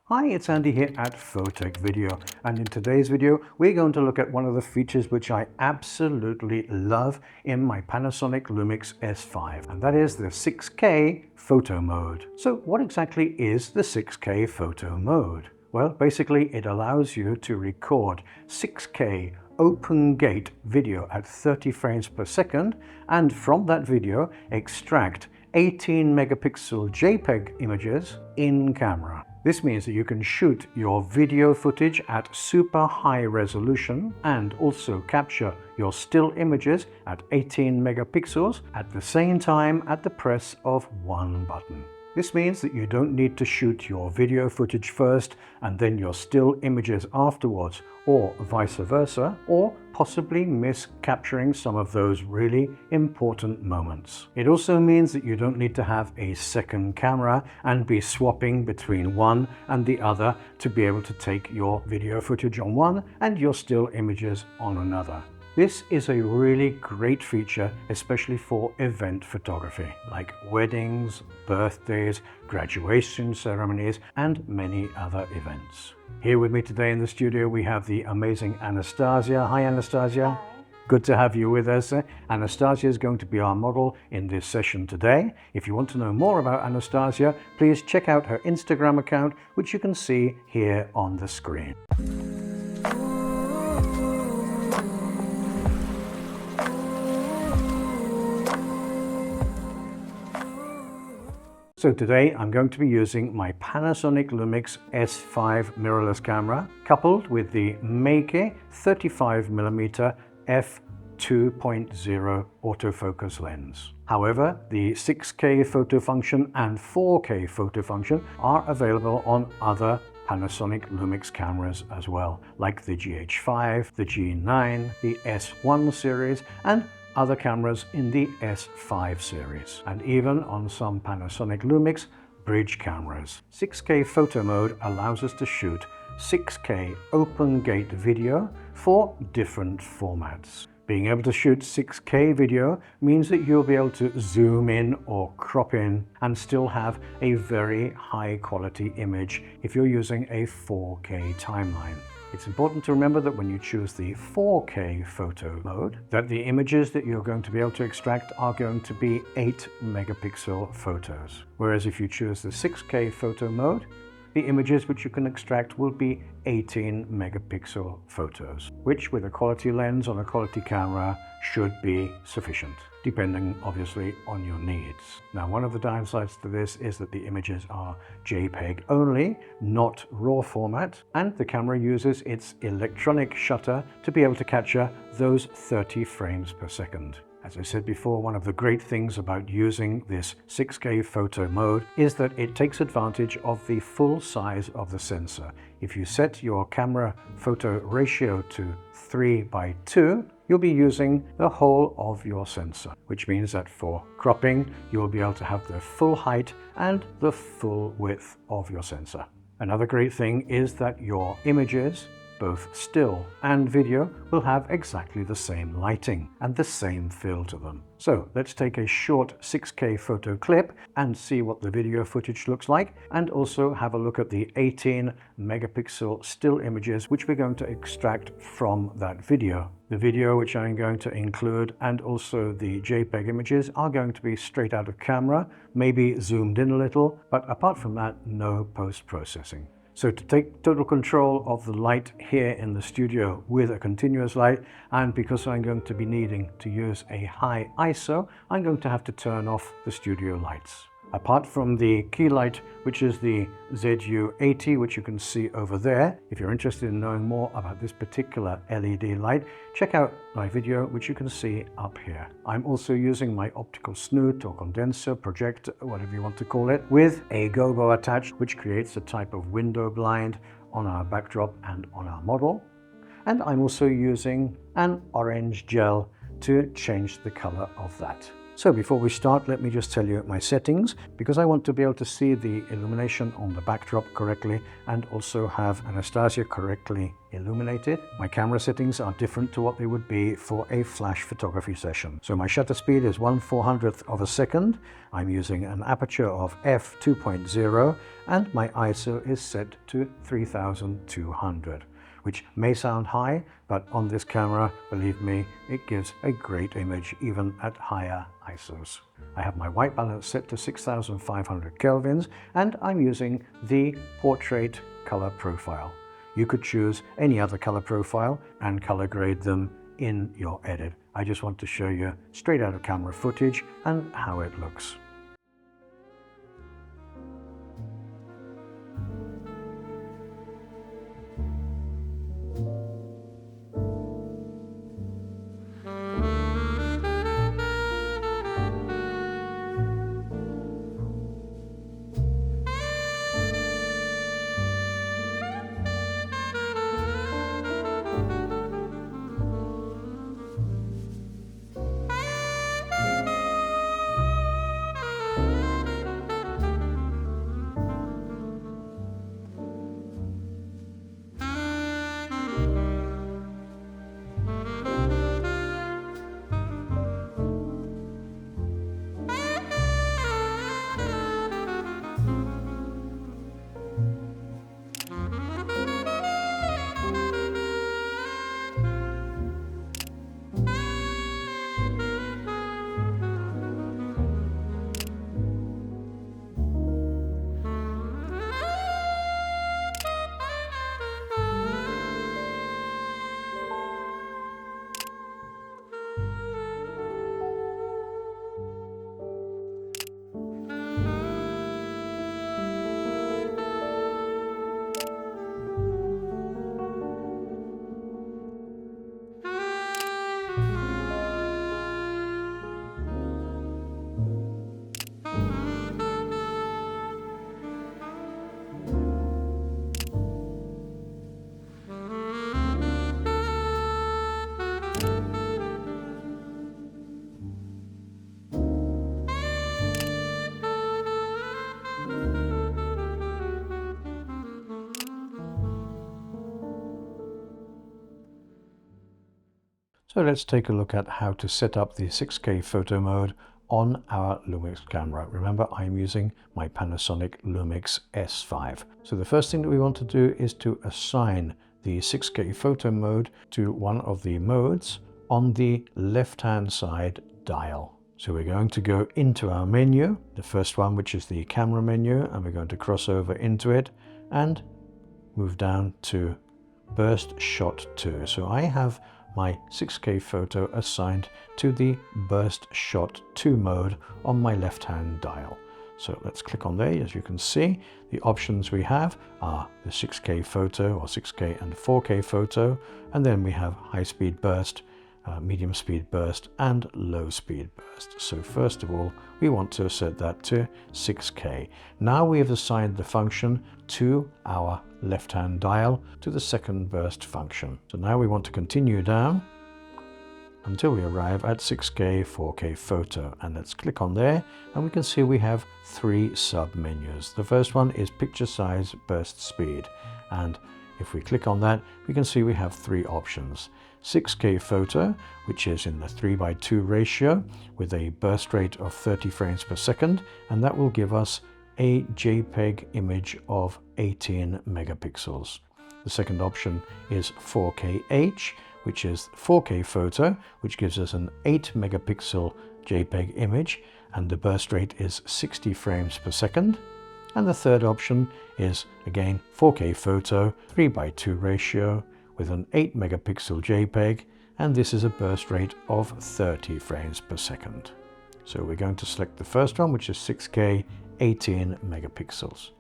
Hi, it's Andy here at Photech Video, and in today's video we're going to look at one of the features which I absolutely love in my Panasonic Lumix S5, and that is the 6K photo mode. So what exactly is the 6K photo mode? Well, basically it allows you to record 6K open gate video at 30 frames per second, and from that video extract 18 megapixel JPEG images in camera. This means that you can shoot your video footage at super high resolution and also capture your still images at 18 megapixels at the same time at the press of one button. This means that you don't need to shoot your video footage first and then your still images afterwards, or vice versa, or possibly miss capturing some of those really important moments. It also means that you don't need to have a second camera and be swapping between one and the other to be able to take your video footage on one and your still images on another. This is a really great feature, especially for event photography, like weddings, birthdays, graduation ceremonies, and many other events. Here with me today in the studio, we have the amazing Anastasia. Hi, Anastasia. Hi. Good to have you with us. Anastasia is going to be our model in this session today. If you want to know more about Anastasia, please check out her Instagram account, which you can see here on the screen. So today I'm going to be using my Panasonic Lumix S5 mirrorless camera coupled with the Meike 35mm f2.0 autofocus lens. However, the 6K photo function and 4K photo function are available on other Panasonic Lumix cameras as well, like the GH5, the G9, the S1 series, and other cameras in the S5 series, and even on some Panasonic Lumix Bridge cameras. 6K photo mode allows us to shoot 6K open gate video for different formats. Being able to shoot 6K video means that you'll be able to zoom in or crop in and still have a very high quality image if you're using a 4K timeline. It's important to remember that when you choose the 4K photo mode, that the images that you're going to be able to extract are going to be 8 megapixel photos. Whereas if you choose the 6K photo mode, the images which you can extract will be 18 megapixel photos, which with a quality lens on a quality camera should be sufficient, depending obviously on your needs. Now, one of the downsides to this is that the images are JPEG only, not RAW format, and the camera uses its electronic shutter to be able to capture those 30 frames per second. As I said before, one of the great things about using this 6K photo mode is that it takes advantage of the full size of the sensor. If you set your camera photo ratio to 3:2, you'll be using the whole of your sensor, which means that for cropping, you'll be able to have the full height and the full width of your sensor. Another great thing is that your images, both still and video, will have exactly the same lighting and the same feel to them. So let's take a short 6K photo clip and see what the video footage looks like, and also have a look at the 18 megapixel still images which we're going to extract from that video. The video which I'm going to include and also the JPEG images are going to be straight out of camera, maybe zoomed in a little, but apart from that, no post-processing. So to take total control of the light here in the studio with a continuous light, and because I'm going to be needing to use a high ISO, I'm going to have to turn off the studio lights. Apart from the key light, which is the ZU80, which you can see over there, if you're interested in knowing more about this particular LED light, check out my video, which you can see up here. I'm also using my optical snoot or condenser, projector, whatever you want to call it, with a GOBO attached, which creates a type of window blind on our backdrop and on our model. And I'm also using an orange gel to change the color of that. So before we start, let me just tell you my settings, because I want to be able to see the illumination on the backdrop correctly and also have Anastasia correctly illuminated. My camera settings are different to what they would be for a flash photography session. So my shutter speed is 1/400th of a second. I'm using an aperture of f2.0 and my ISO is set to 3200. Which may sound high, but on this camera, believe me, it gives a great image even at higher ISOs. I have my white balance set to 6500 kelvins and I'm using the portrait color profile. You could choose any other color profile and color grade them in your edit. I just want to show you straight out of camera footage and how it looks. So let's take a look at how to set up the 6K photo mode on our Lumix camera. Remember, I'm using my Panasonic Lumix S5. So the first thing that we want to do is to assign the 6K photo mode to one of the modes on the left-hand side dial. So we're going to go into our menu, the first one, which is the camera menu, and we're going to cross over into it and move down to burst shot 2. So I have my 6K photo assigned to the burst shot 2 mode on my left hand dial. So let's click on there. As you can see, the options we have are the 6K photo or 6K and 4K photo, and then we have high speed burst, medium speed burst and low speed burst. So first of all, we want to set that to 6K. Now we have assigned the function to our left hand dial to the second burst function. So now we want to continue down until we arrive at 6K 4K photo, and let's click on there and we can see we have 3 sub menus. The first one is picture size burst speed, and if we click on that we can see we have 3 options. 6K photo, which is in the 3:2 ratio with a burst rate of 30 frames per second, and that will give us a JPEG image of 18 megapixels. The second option is 4KH, which is 4K photo, which gives us an 8 megapixel JPEG image, and the burst rate is 60 frames per second. And the third option is again 4K photo, 3:2 ratio with an 8 megapixel JPEG, and this is a burst rate of 30 frames per second. So we're going to select the first one, which is 6K 18 megapixels.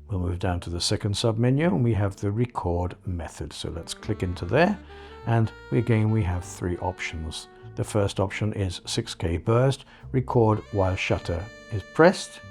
We'll move down to the second submenu and we have the record method. So let's click into there, and again we have 3 options. The first option is 6K burst, record while shutter is pressed.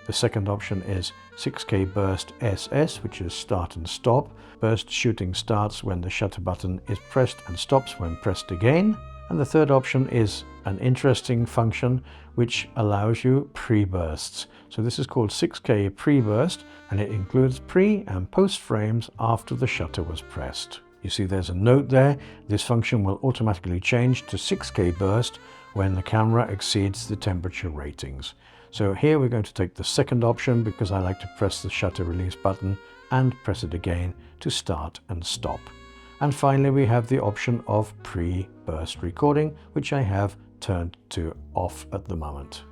The second option is 6K burst SS, which is start and stop. Burst shooting starts when the shutter button is pressed and stops when pressed again. And the third option is an interesting function which allows you pre-bursts. So this is called 6K pre-burst, and it includes pre and post frames after the shutter was pressed. You see there's a note there. This function will automatically change to 6K burst when the camera exceeds the temperature ratings. So here we're going to take the second option because I like to press the shutter release button and press it again to start and stop. And finally we have the option of pre-burst recording, which I have turned to off at the moment.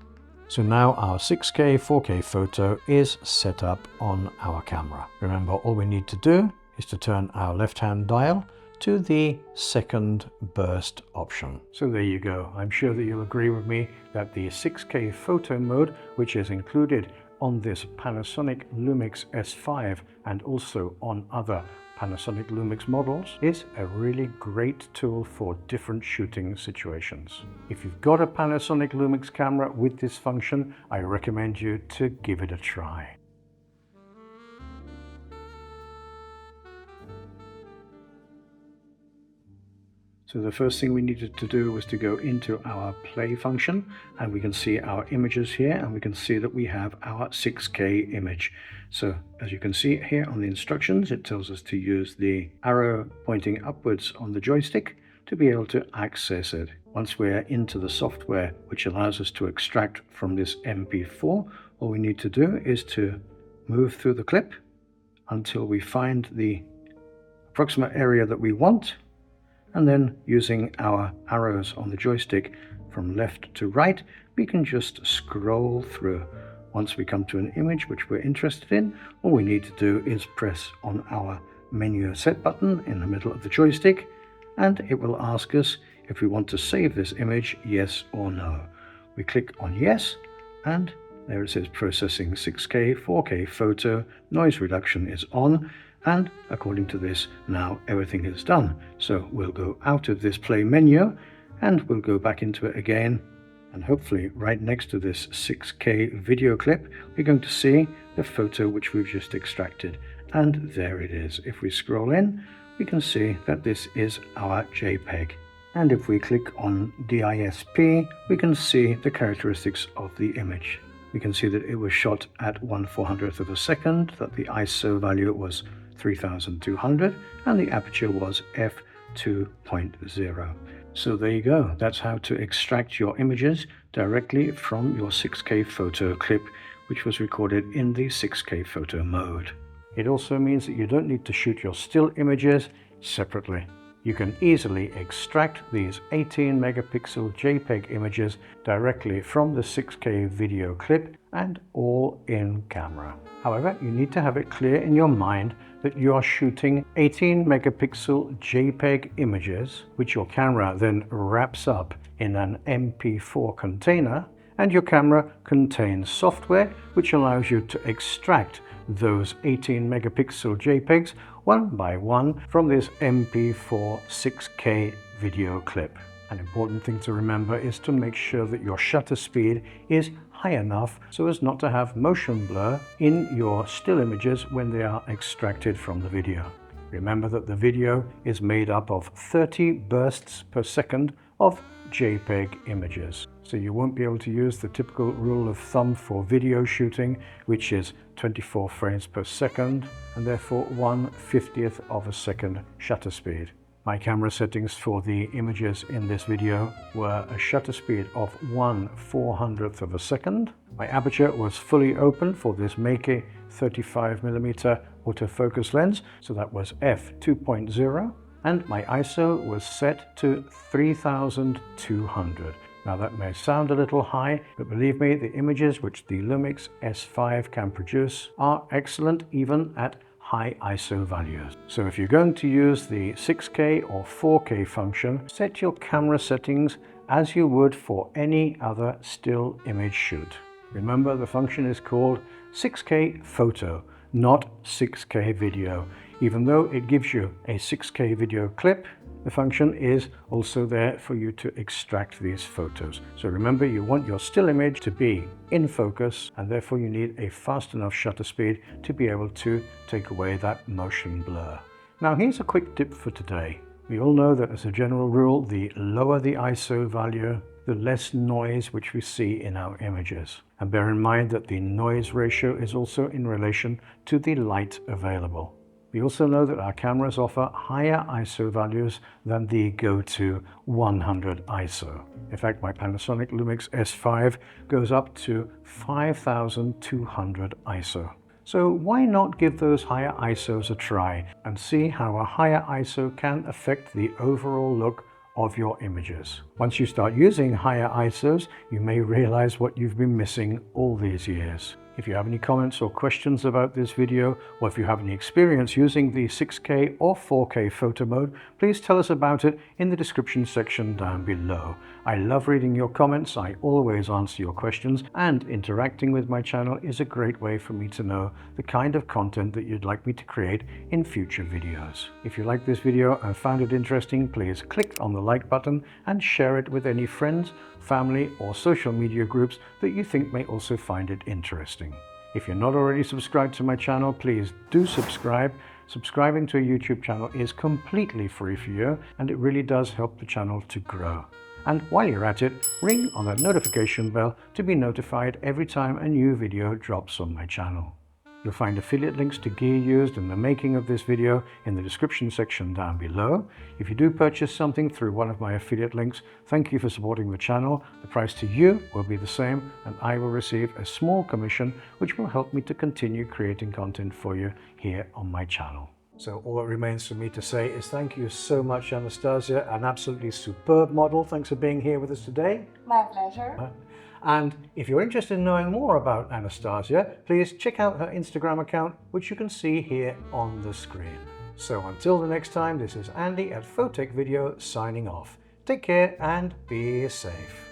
So now our 6K 4K photo is set up on our camera. Remember, all we need to do is to turn our left-hand dial to the second burst option. So there you go. I'm sure that you'll agree with me that the 6K photo mode, which is included on this Panasonic Lumix S5 and also on other Panasonic Lumix models, is a really great tool for different shooting situations. If you've got a Panasonic Lumix camera with this function, I recommend you to give it a try. So the first thing we needed to do was to go into our play function, and we can see our images here, and we can see that we have our 6K image. So as you can see here on the instructions, it tells us to use the arrow pointing upwards on the joystick to be able to access it. Once we're into the software which allows us to extract from this MP4, all we need to do is to move through the clip until we find the approximate area that we want, and then using our arrows on the joystick from left to right, we can just scroll through. Once we come to an image which we're interested in, all we need to do is press on our menu set button in the middle of the joystick, and it will ask us if we want to save this image, yes or no. We click on yes, and there it says processing 6K 4K photo, noise reduction is on. And according to this, now everything is done. So we'll go out of this play menu and we'll go back into it again. And hopefully right next to this 6K video clip, we're going to see the photo which we've just extracted. And there it is. If we scroll in, we can see that this is our JPEG. And if we click on DISP, we can see the characteristics of the image. We can see that it was shot at 1/400th of a second, that the ISO value was 3200 and the aperture was f2.0. So there you go. That's how to extract your images directly from your 6K photo clip, which was recorded in the 6K photo mode. It also means that you don't need to shoot your still images separately. You can easily extract these 18 megapixel JPEG images directly from the 6K video clip and all in camera. However, you need to have it clear in your mind that you are shooting 18 megapixel JPEG images, which your camera then wraps up in an MP4 container, and your camera contains software which allows you to extract those 18 megapixel JPEGs one by one from this MP4 6K video clip. An important thing to remember is to make sure that your shutter speed is high enough so as not to have motion blur in your still images when they are extracted from the video. Remember that the video is made up of 30 bursts per second of JPEG images. So you won't be able to use the typical rule of thumb for video shooting, which is 24 frames per second and therefore 1/50th of a second shutter speed. My camera settings for the images in this video were a shutter speed of 1/400th of a second. My aperture was fully open for this Meike 35mm autofocus lens, so that was f2.0, and my ISO was set to 3200. Now that may sound a little high, but believe me, the images which the Lumix S5 can produce are excellent even at high ISO values. So if you're going to use the 6K or 4K function, set your camera settings as you would for any other still image shoot. Remember, the function is called 6K photo, not 6K video. Even though it gives you a 6K video clip, the function is also there for you to extract these photos. So remember, you want your still image to be in focus, and therefore you need a fast enough shutter speed to be able to take away that motion blur. Now here's a quick tip for today. We all know that as a general rule, the lower the ISO value, the less noise which we see in our images. And bear in mind that the noise ratio is also in relation to the light available. We also know that our cameras offer higher ISO values than the go-to 100 ISO. In fact, my Panasonic Lumix S5 goes up to 5200 ISO. So why not give those higher ISOs a try and see how a higher ISO can affect the overall look of your images. Once you start using higher ISOs, you may realize what you've been missing all these years. If you have any comments or questions about this video, or if you have any experience using the 6K or 4K photo mode, please tell us about it in the description section down below. I love reading your comments, I always answer your questions, and interacting with my channel is a great way for me to know the kind of content that you'd like me to create in future videos. If you like this video and found it interesting, please click on the like button and share it with any friends, family, or social media groups that you think may also find it interesting. If you're not already subscribed to my channel, please do subscribe. Subscribing to a YouTube channel is completely free for you, and it really does help the channel to grow. And while you're at it, ring on that notification bell to be notified every time a new video drops on my channel. You'll find affiliate links to gear used in the making of this video in the description section down below. If you do purchase something through one of my affiliate links, thank you for supporting the channel. The price to you will be the same, and I will receive a small commission which will help me to continue creating content for you here on my channel. So all that remains for me to say is thank you so much, Anastasia, an absolutely superb model. Thanks for being here with us today. My pleasure. And if you're interested in knowing more about Anastasia, please check out her Instagram account, which you can see here on the screen. So until the next time, this is Andy at Photech Video signing off. Take care and be safe.